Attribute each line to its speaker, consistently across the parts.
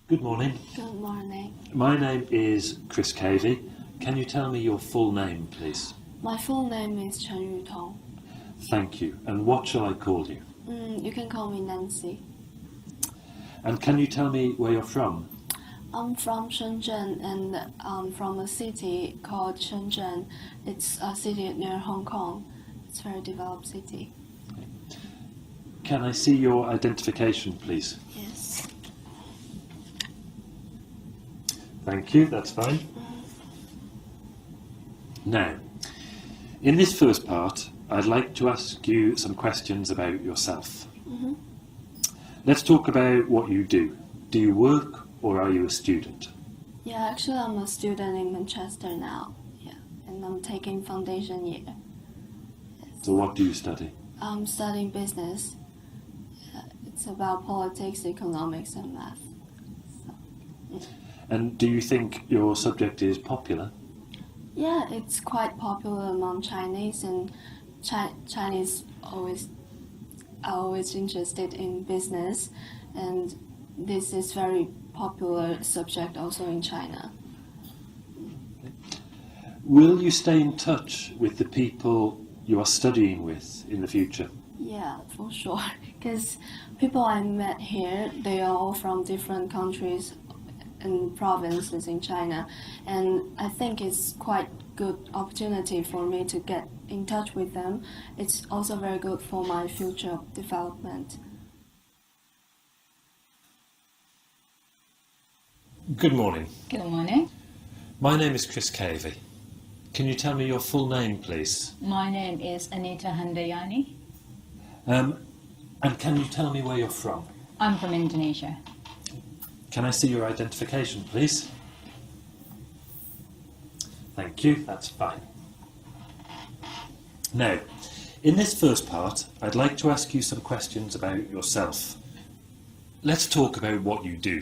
Speaker 1: Good morning.
Speaker 2: Good morning.
Speaker 1: My name is Chris Cavey. Can you tell me your full name, please?
Speaker 2: My full name is Chen Yutong.
Speaker 1: Thank you. And what shall I call you?
Speaker 2: You can call me Nancy.
Speaker 1: And can you tell me where you're from?
Speaker 2: I'm from Shenzhen and I'm from a city called Shenzhen. It's a city near Hong Kong. It's a very developed city.
Speaker 1: Can I see your identification, please?
Speaker 2: Yes.
Speaker 1: Thank you, that's fine. Now, in this first part, I'd like to ask you some questions about yourself. Let's talk about what you do. Do you work or are you a student?
Speaker 2: Yeah, actually I'm a student in Manchester now. Yeah, and I'm taking foundation year. Yes.
Speaker 1: So what do you study?
Speaker 2: I'm studying business. Yeah, it's about politics, economics and math.
Speaker 1: And do you think your subject is popular?
Speaker 2: Yeah, it's quite popular among Chinese, and Chinese are always interested in business, and this is very popular subject also in China.
Speaker 1: Will you stay in touch with the people you are studying with in the future?
Speaker 2: Yeah, for sure. Because people I met here, they are all from different countries and provinces in China, and I think it's quite good opportunity for me to get in touch with them. It's also very good for my future development.
Speaker 1: Good morning.
Speaker 3: Good morning.
Speaker 1: My name is Chris Cavey. Can you tell me your full name, please?
Speaker 3: My name is Anita Handayani.
Speaker 1: And can you tell me where you're from?
Speaker 3: I'm from Indonesia.
Speaker 1: Can I see your identification, please? Thank you, that's fine. Now, in this first part, I'd like to ask you some questions about yourself. Let's talk about what you do.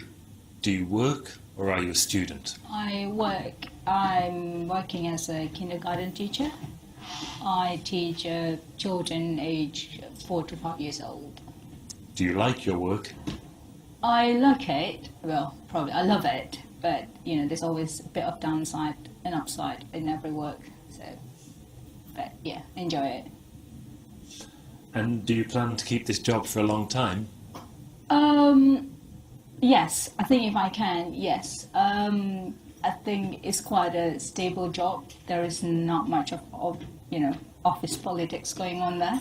Speaker 1: Do you work or are you a student?
Speaker 3: I'm working as a kindergarten teacher. I teach children aged 4 to 5 years old.
Speaker 1: Do you like your work?
Speaker 3: I like it. Well, probably I love it, but there's always a bit of downside and upside in every work. So, but yeah, enjoy it.
Speaker 1: And do you plan to keep this job for a long time?
Speaker 3: Yes, I think if I can, yes. I think it's quite a stable job. There is not much of office politics going on there,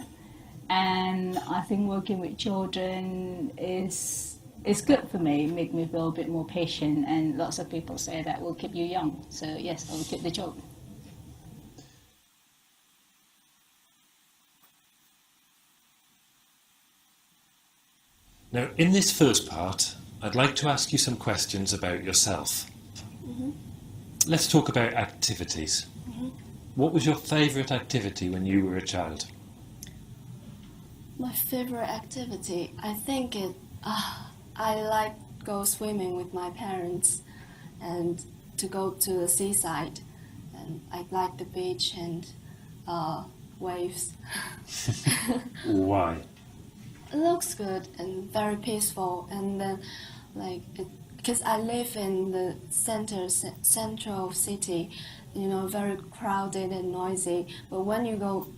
Speaker 3: and I think working with children is good for me. Make me feel a bit more patient, and lots of people say that will keep you young. So yes, I will keep the job.
Speaker 1: Now, in this first part, I'd like to ask you some questions about yourself. Let's talk about activities. What was your favourite activity when you were a child?
Speaker 2: My favorite activity, I think I like go swimming with my parents and to go to the seaside, and I like the beach and waves.
Speaker 1: Why?
Speaker 2: It looks good and very peaceful, and then because I live in the central city, very crowded and noisy. But when you go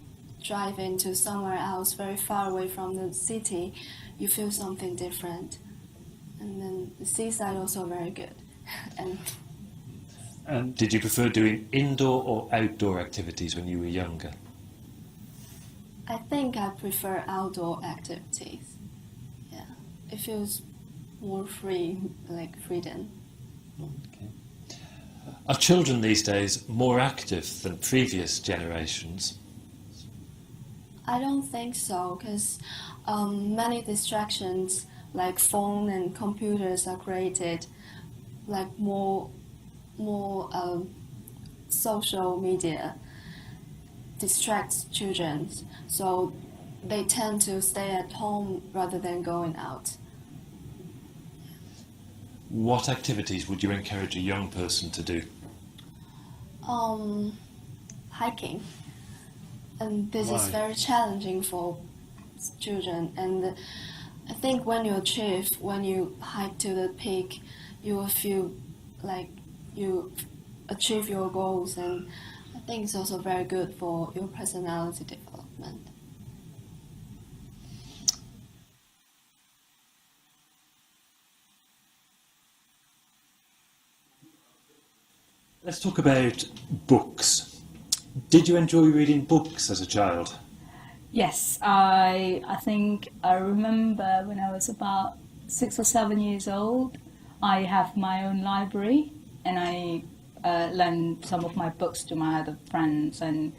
Speaker 2: drive into somewhere else, very far away from the city, you feel something different. And then the seaside also very good.
Speaker 1: And did you prefer doing indoor or outdoor activities when you were younger?
Speaker 2: I think I prefer outdoor activities. Yeah, it feels more free, like freedom.
Speaker 1: Okay. Are children these days more active than previous generations?
Speaker 2: I don't think so, because many distractions like phone and computers are created, like more social media distracts children, so they tend to stay at home rather than going out.
Speaker 1: What activities would you encourage a young person to do?
Speaker 2: Hiking, and this
Speaker 1: Why?
Speaker 2: is very challenging for children, and I think when you hike to the peak, you will feel like you achieve your goals, and I think it's also very good for your personality development.
Speaker 1: Let's talk about books. Did you enjoy reading books as a child?
Speaker 3: Yes, I think I remember when I was about 6 or 7 years old, I have my own library, and I lend some of my books to my other friends and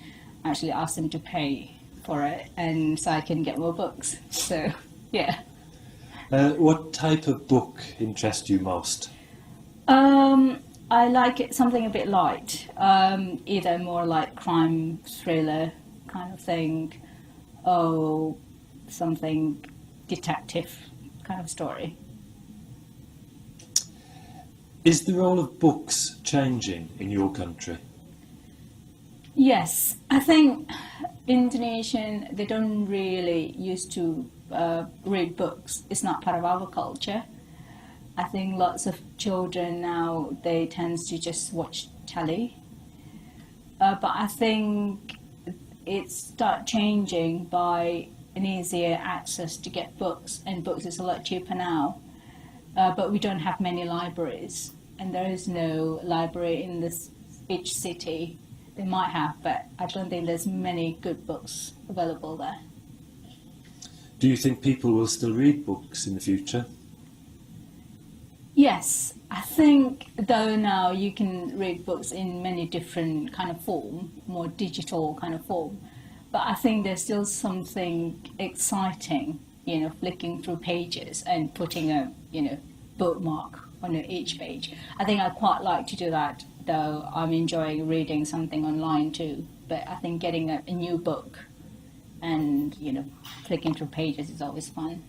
Speaker 3: actually ask them to pay for it, and so I can get more books. So, yeah.
Speaker 1: What type of book interests you most?
Speaker 3: I like it something a bit light, either more like crime thriller kind of thing, or something detective kind of story.
Speaker 1: Is the role of books changing in your country?
Speaker 3: Yes, I think Indonesian, they don't really used to read books. It's not part of our culture. I think lots of children now, they tend to just watch telly. But I think it start changing by an easier access to get books, and books is a lot cheaper now. But we don't have many libraries, and there is no library in each city. They might have, but I don't think there's many good books available there.
Speaker 1: Do you think people will still read books in the future?
Speaker 3: Yes, I think though now you can read books in many different kind of form, more digital kind of form, but I think there's still something exciting, flicking through pages and putting a, bookmark on each page. I think I quite like to do that, though I'm enjoying reading something online too, but I think getting a new book and, flicking through pages is always fun.